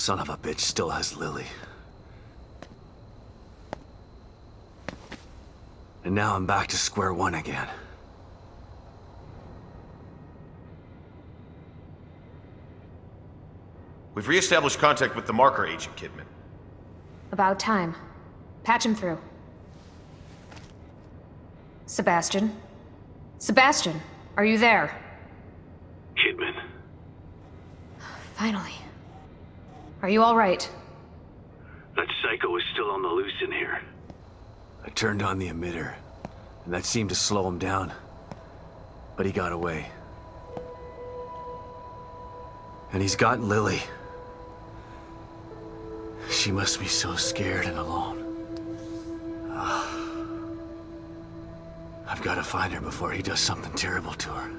son of a bitch still has Lily. And now I'm back to square one again. We've re-established contact with the marker agent, Kidman. About time. Patch him through. Sebastian? Sebastian, are you there? Kidman. Finally. Are you all right? That psycho is still on the loose in here. I turned on the emitter, and that seemed to slow him down. But he got away. And he's got Lily. She must be so scared and alone. I've got to find her before he does something terrible to her.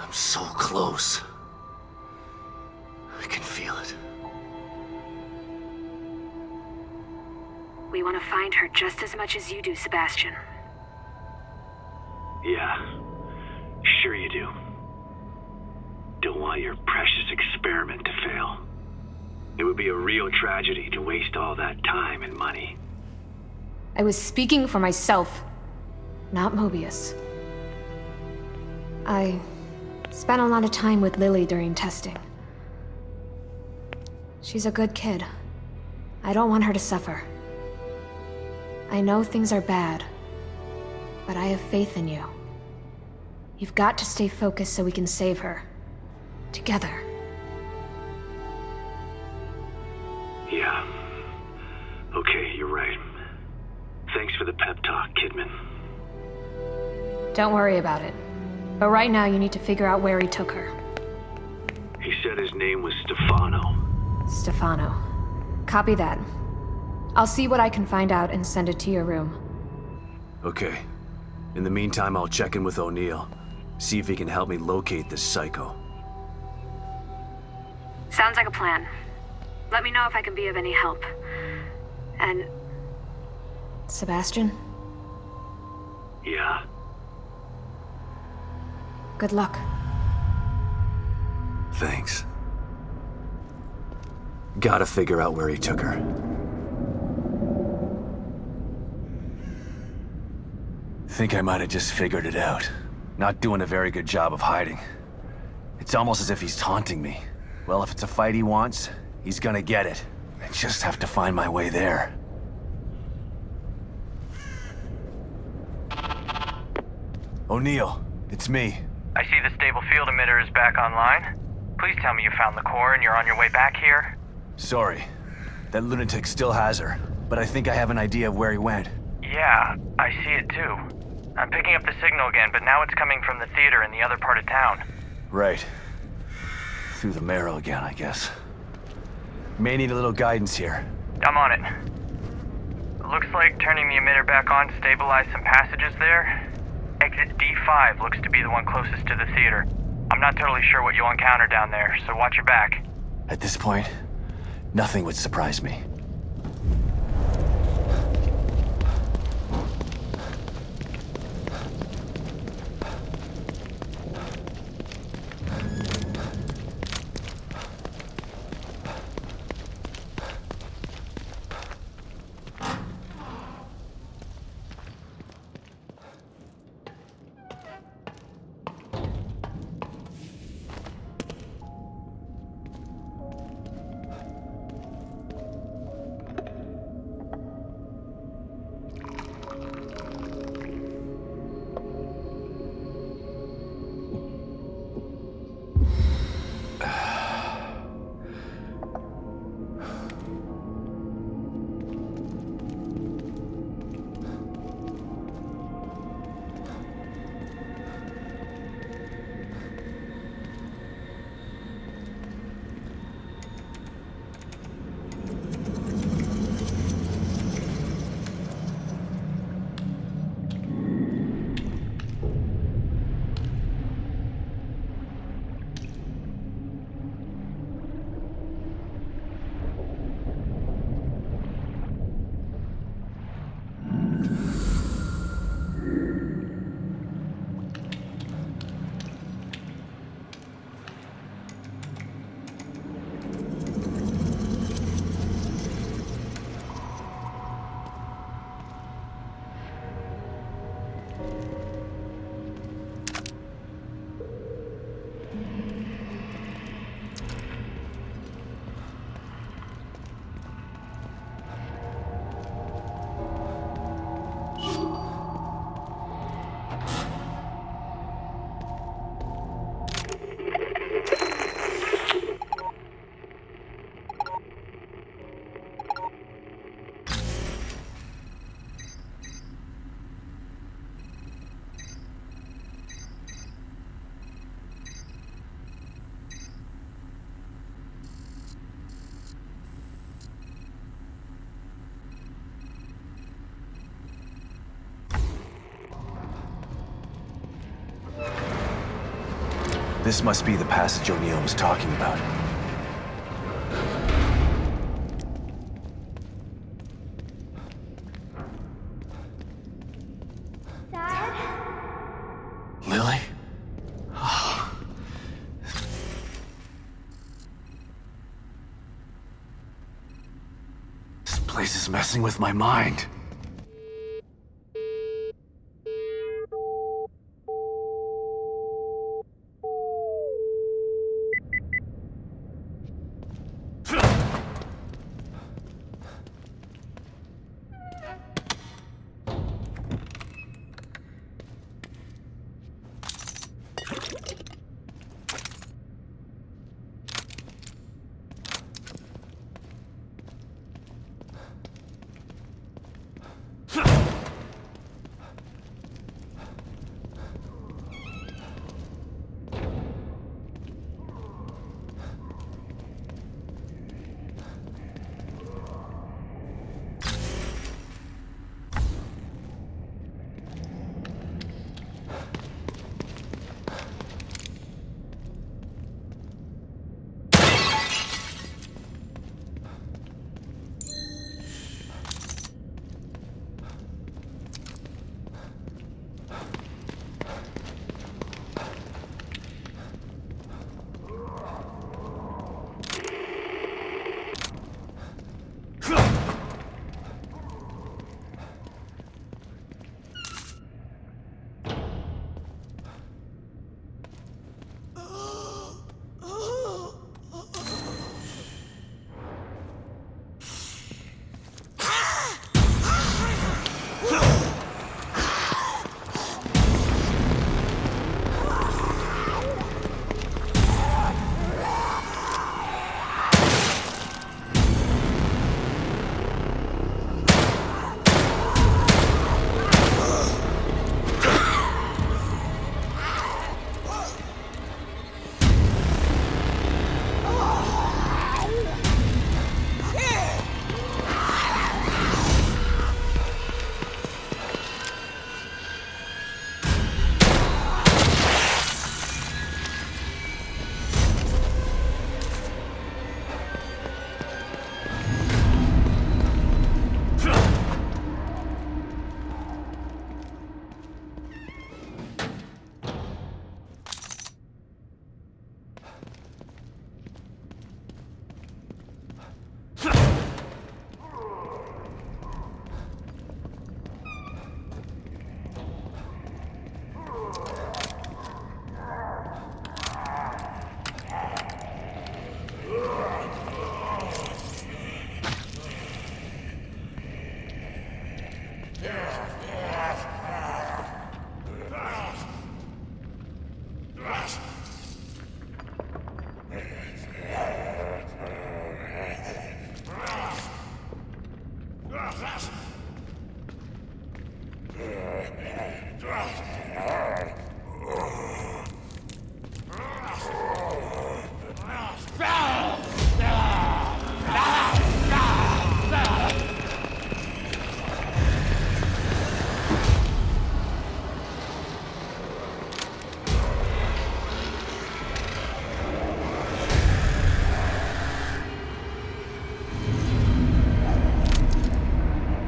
I'm so close. I can feel it. We want to find her just as much as you do, Sebastian. Yeah, sure you do. Don't want your precious experiment to fail. It would be a real tragedy to waste all that time and money. I was speaking for myself, not Mobius. I spent a lot of time with Lily during testing. She's a good kid. I don't want her to suffer. I know things are bad, but I have faith in you. You've got to stay focused so we can save her. Together. Yeah. Okay, you're right. Thanks for the pep talk, Kidman. Don't worry about it. But right now you need to figure out where he took her. He said his name was Stefano. Stefano. Copy that. I'll see what I can find out and send it to your room. Okay. In the meantime, I'll check in with O'Neill. See if he can help me locate this psycho. Sounds like a plan. Let me know if I can be of any help. And... Sebastian? Yeah. Good luck. Thanks. Gotta figure out where he took her. Think I might have just figured it out. Not doing a very good job of hiding. It's almost as if he's taunting me. Well, if it's a fight he wants, he's gonna get it. I just have to find my way there. O'Neill, it's me. I see the stable field emitter is back online. Please tell me you found the core and you're on your way back here. Sorry. That lunatic still has her, but I think I have an idea of where he went. Yeah, I see it too. I'm picking up the signal again, but now it's coming from the theater in the other part of town. Right. Through the marrow again, I guess. May need a little guidance here. I'm on it. Looks like turning the emitter back on stabilized some passages there. Exit D5 looks to be the one closest to the theater. I'm not totally sure what you'll encounter down there, so watch your back. At this point, nothing would surprise me. This must be the passage O'Neill was talking about. Lily? This place is messing with my mind.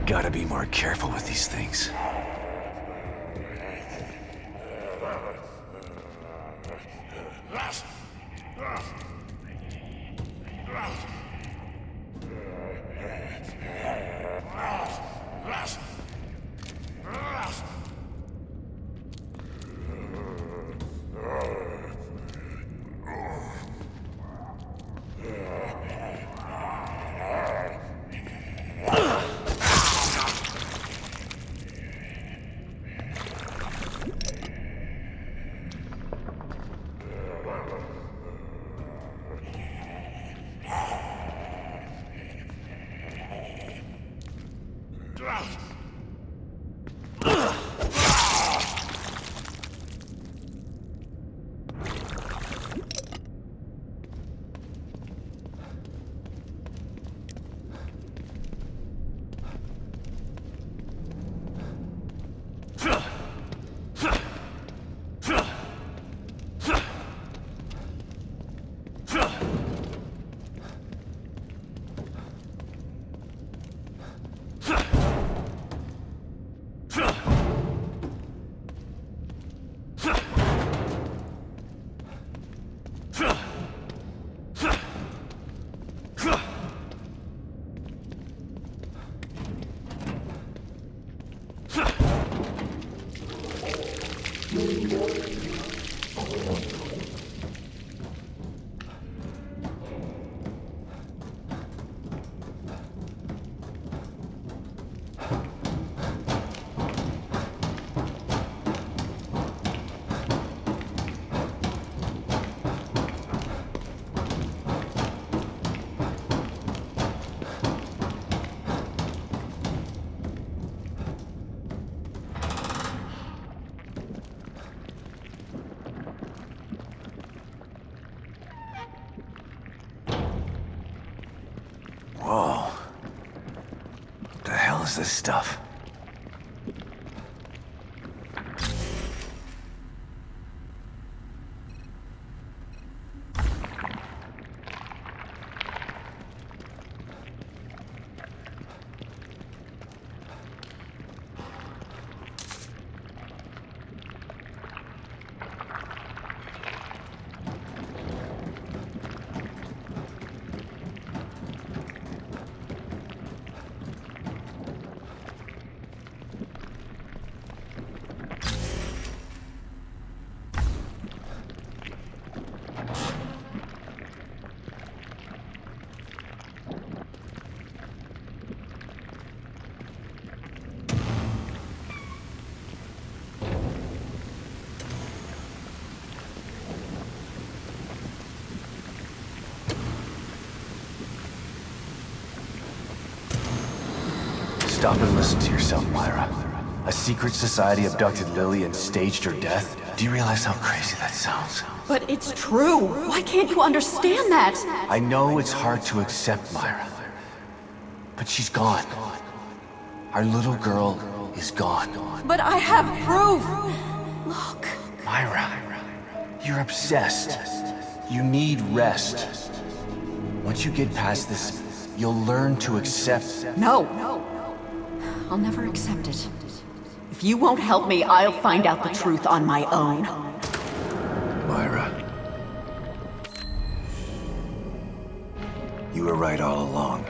Gotta be more careful with these things. is this stuff? Stop and listen to yourself, Myra. A secret society abducted Lily and staged her death? Do you realize how crazy that sounds? But it's true. Why can't you understand that? I know it's hard to accept, Myra. But she's gone. Our little girl is gone. But I have proof. Look. Myra, you're obsessed. You need rest. Once you get past this, you'll learn to accept... No. I'll never accept it. If you won't help me, I'll find out the truth on my own. Myra. You were right all along.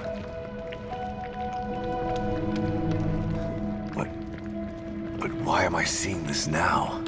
But why am I seeing this now?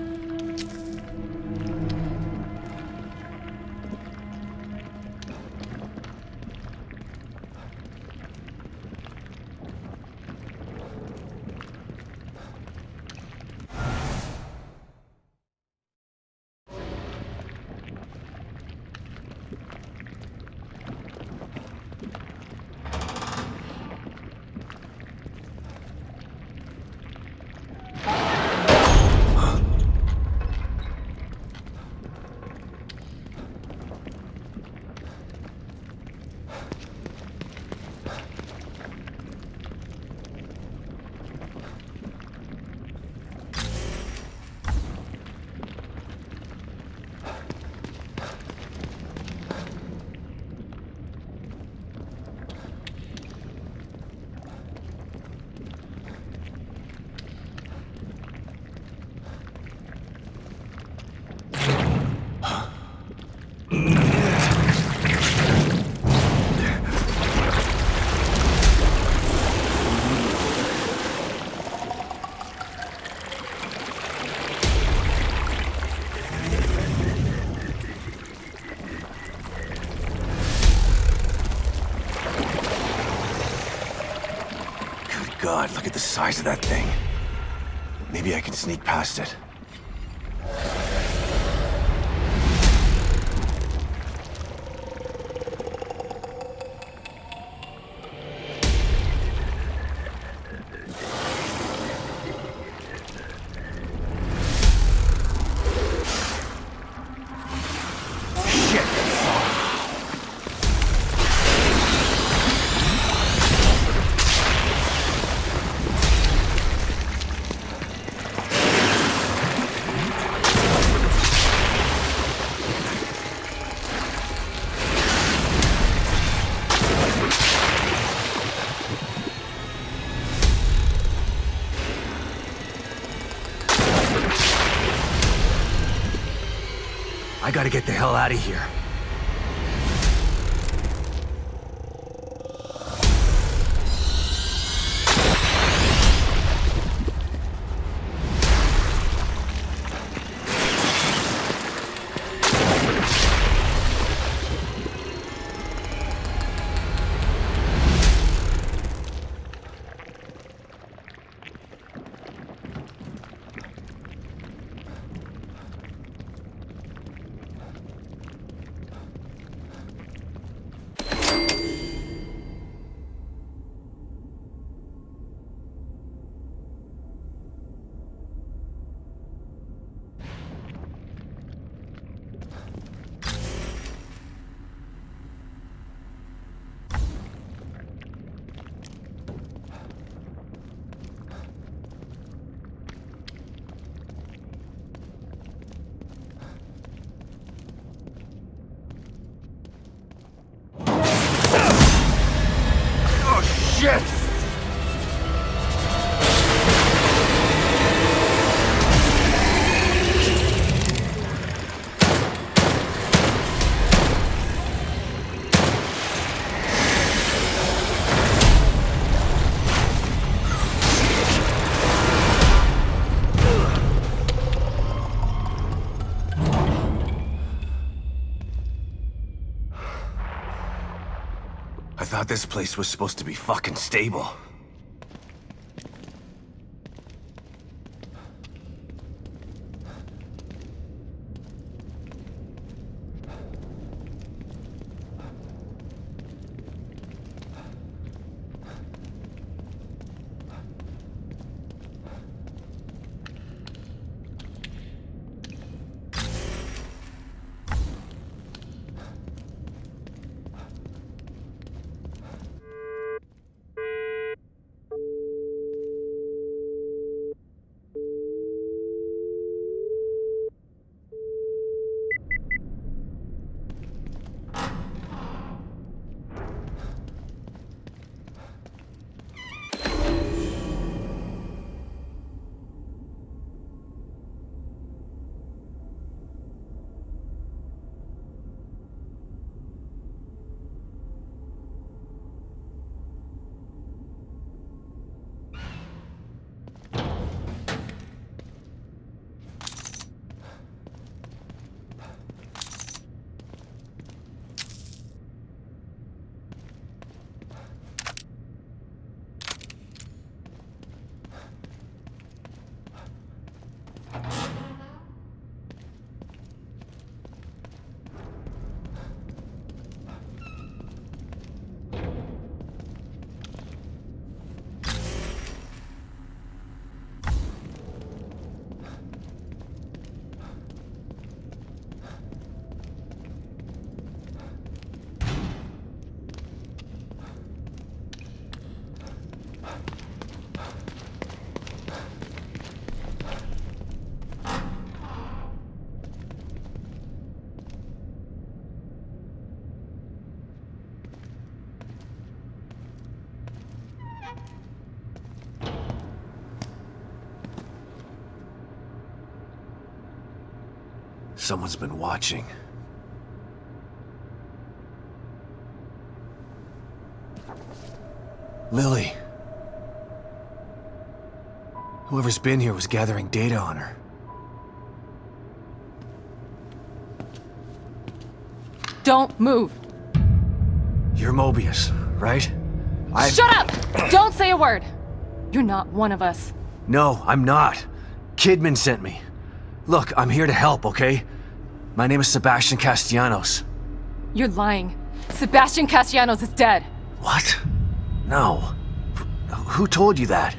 God, look at the size of that thing. Maybe I can sneak past it. I gotta get the hell out of here. I thought this place was supposed to be fucking stable. Someone's been watching. Lily. Whoever's been here was gathering data on her. Don't move. You're Mobius, right? Shut up! Don't say a word! You're not one of us. No, I'm not. Kidman sent me. Look, I'm here to help, okay? My name is Sebastian Castellanos. You're lying. Sebastian Castellanos is dead. What? No. Who told you that?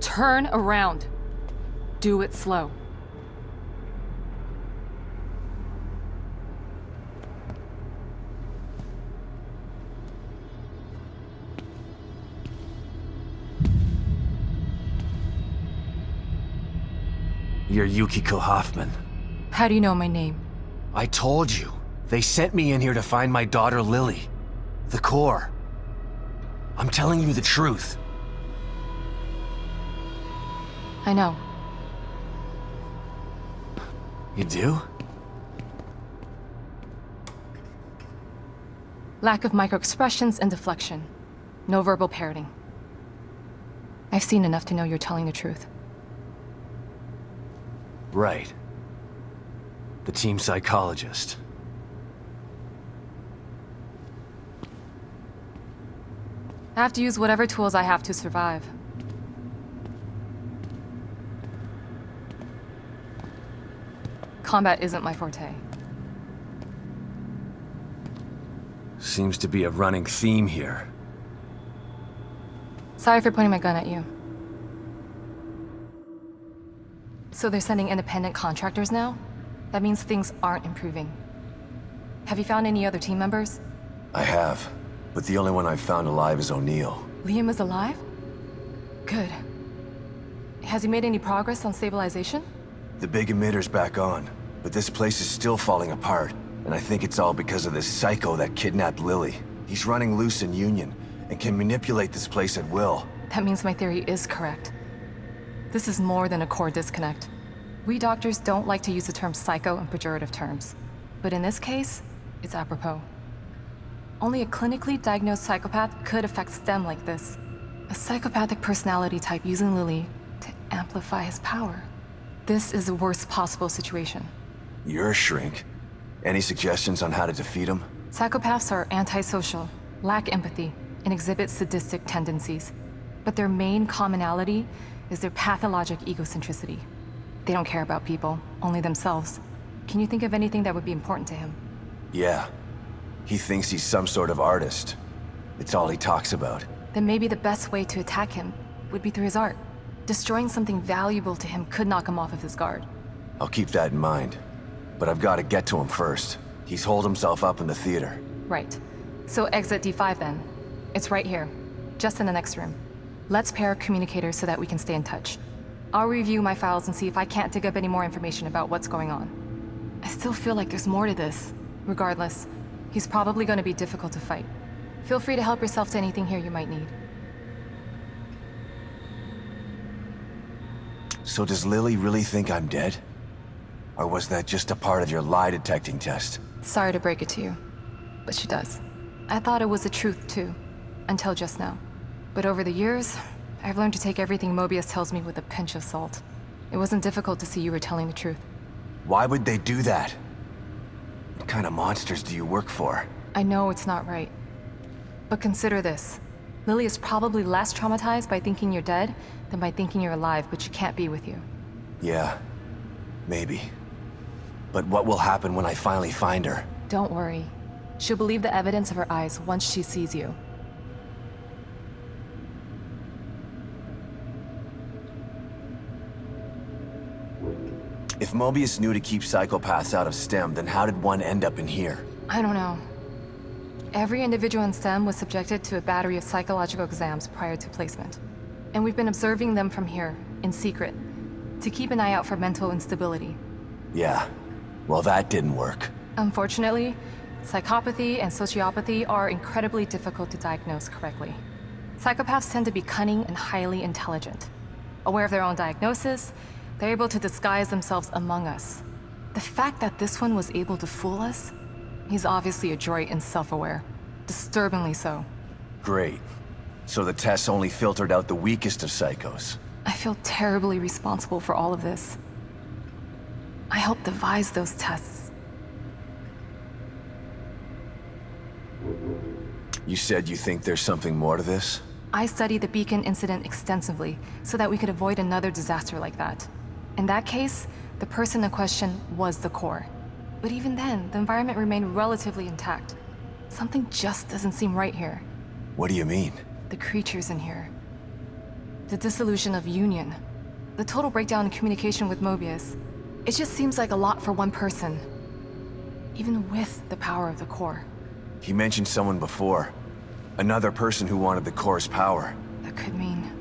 Turn around. Do it slow. You're Yukiko Hoffman. How do you know my name? I told you. They sent me in here to find my daughter Lily. The core. I'm telling you the truth. I know. You do? Lack of microexpressions and deflection. No verbal parroting. I've seen enough to know you're telling the truth. Right. The team psychologist. I have to use whatever tools I have to survive. Combat isn't my forte. Seems to be a running theme here. Sorry for pointing my gun at you. So they're sending independent contractors now? That means things aren't improving. Have you found any other team members? I have, but the only one I've found alive is O'Neill. Liam is alive? Good. Has he made any progress on stabilization? The big emitter's back on, but this place is still falling apart, and I think it's all because of this psycho that kidnapped Lily. He's running loose in Union, and can manipulate this place at will. That means my theory is correct. This is more than a core disconnect. We doctors don't like to use the term psycho in pejorative terms, but in this case, it's apropos. Only a clinically diagnosed psychopath could affect STEM like this. A psychopathic personality type using Lily to amplify his power. This is the worst possible situation. You're a shrink, Any suggestions on how to defeat him? Psychopaths are antisocial, lack empathy, and exhibit sadistic tendencies. But their main commonality is their pathologic egocentricity. They don't care about people, only themselves. Can you think of anything that would be important to him? Yeah. He thinks he's some sort of artist. It's all he talks about. Then maybe the best way to attack him would be through his art. Destroying something valuable to him could knock him off of his guard. I'll keep that in mind. But I've got to get to him first. He's holed himself up in the theater. Right. So exit D5 then. It's right here, just in the next room. Let's pair a communicator so that we can stay in touch. I'll review my files and see if I can't dig up any more information about what's going on. I still feel like there's more to this. Regardless, he's probably going to be difficult to fight. Feel free to help yourself to anything here you might need. So does Lily really think I'm dead? Or was that just a part of your lie detecting test? Sorry to break it to you, but she does. I thought it was the truth too, until just now. But over the years, I've learned to take everything Mobius tells me with a pinch of salt. It wasn't difficult to see you were telling the truth. Why would they do that? What kind of monsters do you work for? I know it's not right. But consider this. Lily is probably less traumatized by thinking you're dead than by thinking you're alive, but she can't be with you. Yeah, maybe. But what will happen when I finally find her? Don't worry. She'll believe the evidence of her eyes once she sees you. If Mobius knew to keep psychopaths out of STEM, then how did one end up in here? I don't know. Every individual in STEM was subjected to a battery of psychological exams prior to placement. And we've been observing them from here, in secret, to keep an eye out for mental instability. Yeah. Well, that didn't work. Unfortunately, psychopathy and sociopathy are incredibly difficult to diagnose correctly. Psychopaths tend to be cunning and highly intelligent. Aware of their own diagnosis, they're able to disguise themselves among us. The fact that this one was able to fool us, he's obviously adroit and self-aware. Disturbingly so. Great. So the tests only filtered out the weakest of psychos. I feel terribly responsible for all of this. I helped devise those tests. You said you think there's something more to this? I studied the Beacon incident extensively so that we could avoid another disaster like that. In that case, the person in question was the core. But even then, the environment remained relatively intact. Something just doesn't seem right here. What do you mean? The creatures in here. The dissolution of Union. The total breakdown in communication with Mobius. It just seems like a lot for one person. Even with the power of the core. He mentioned someone before. Another person who wanted the core's power. That could mean...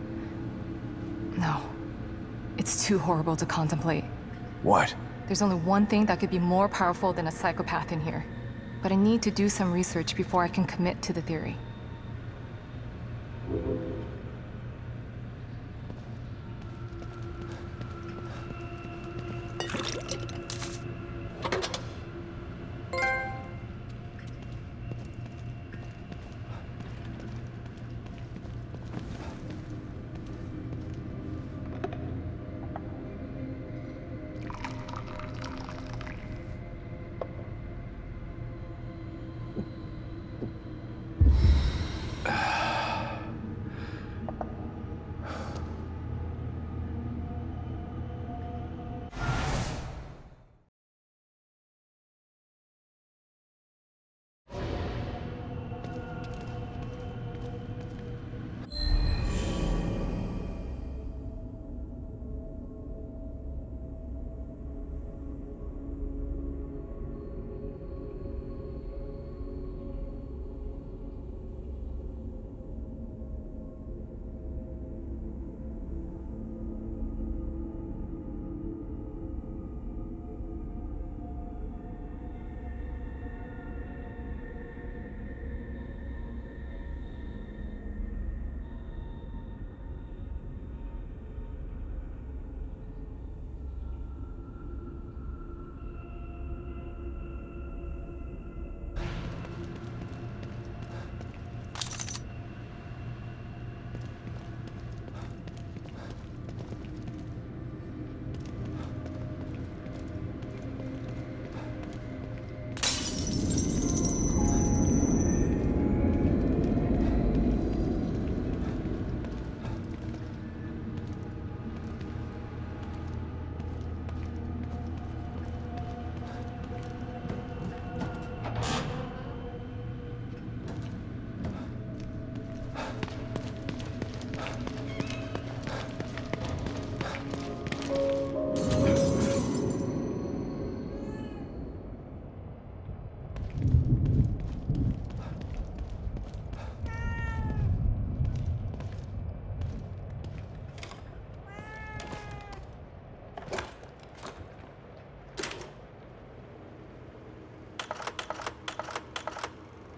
No. It's too horrible to contemplate. What? There's only one thing that could be more powerful than a psychopath in here. But I need to do some research before I can commit to the theory.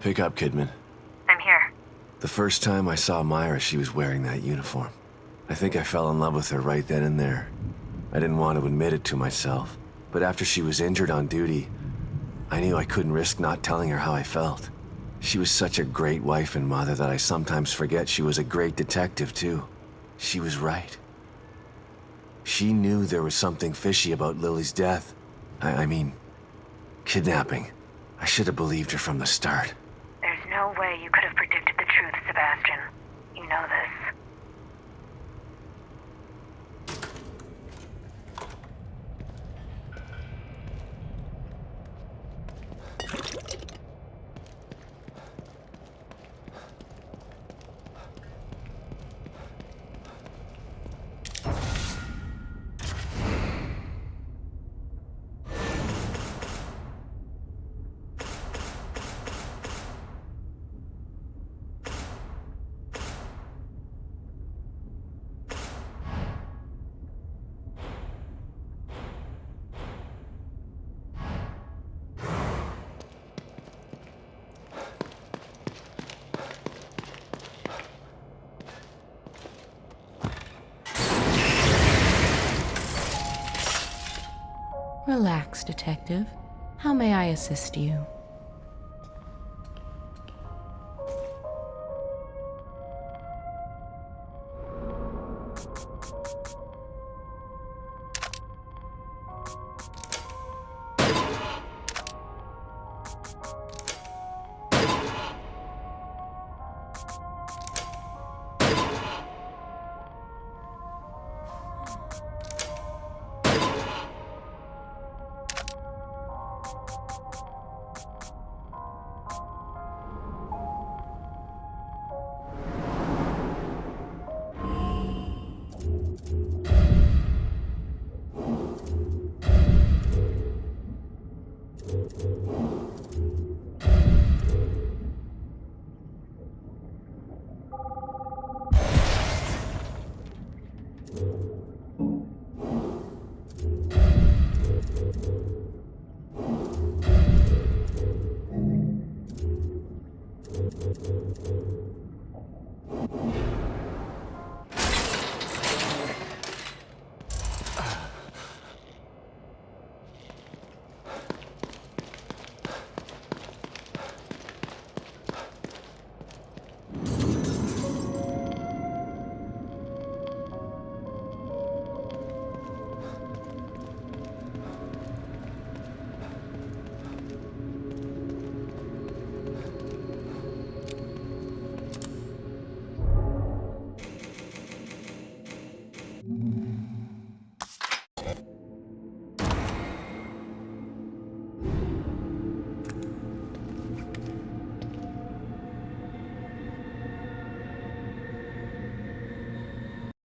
Pick up, Kidman. I'm here. The first time I saw Myra, she was wearing that uniform. I think I fell in love with her right then and there. I didn't want to admit it to myself, but after she was injured on duty, I knew I couldn't risk not telling her how I felt. She was such a great wife and mother that I sometimes forget she was a great detective, too. She was right. She knew there was something fishy about Lily's death. I mean, kidnapping. I should have believed her from the start. There's no way you could have predicted the truth, Sebastian. You know this. Relax, Detective. How may I assist you?